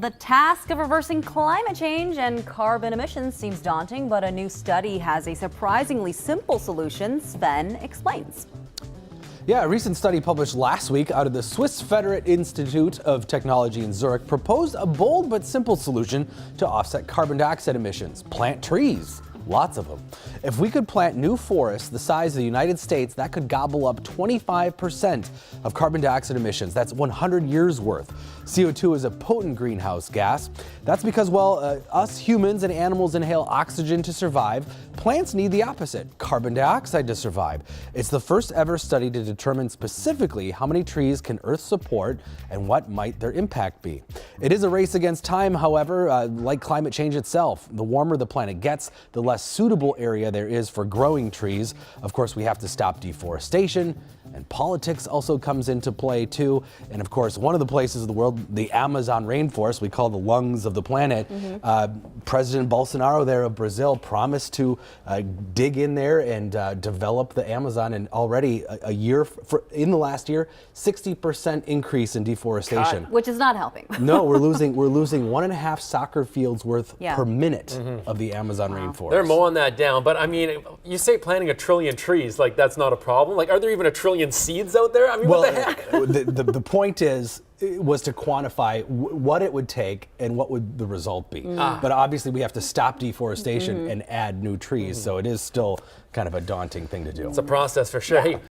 The task of reversing climate change and carbon emissions seems daunting, but a new study has a surprisingly simple solution. Sven explains. Yeah, a recent study published last week out of the Swiss Federal Institute of Technology in Zurich proposed a bold but simple solution to offset carbon dioxide emissions: plant trees. Lots of them. If we could plant new forests the size of the United States, that could gobble up 25% of carbon dioxide emissions. That's 100 years worth. CO2 is a potent greenhouse gas. That's because, us humans and animals inhale oxygen to survive. Plants need the opposite, carbon dioxide, to survive. It's the first ever study to determine specifically how many trees can Earth support and what might their impact be. It is a race against time, however, like climate change itself. The warmer the planet gets, the less suitable area there is for growing trees. Of course, we have to stop deforestation, and politics also comes into play too. And of course, one of the places of the world, the Amazon rainforest, we call the lungs of the planet. President Bolsonaro there of Brazil promised to dig in there and develop the Amazon, and already in the last year, 60% increase in deforestation. Which is not helping. No, we're losing 1.5 soccer fields worth per minute of the Amazon rainforest. They're mowing that down, but I mean, you say planting 1 trillion trees, like that's not a problem. Like, are there even 1 trillion seeds out there? I mean, what the heck? the point was to quantify what it would take and what would the result be. But obviously we have to stop deforestation and add new trees, so it is still kind of a daunting thing to do. It's a process for sure. Hey,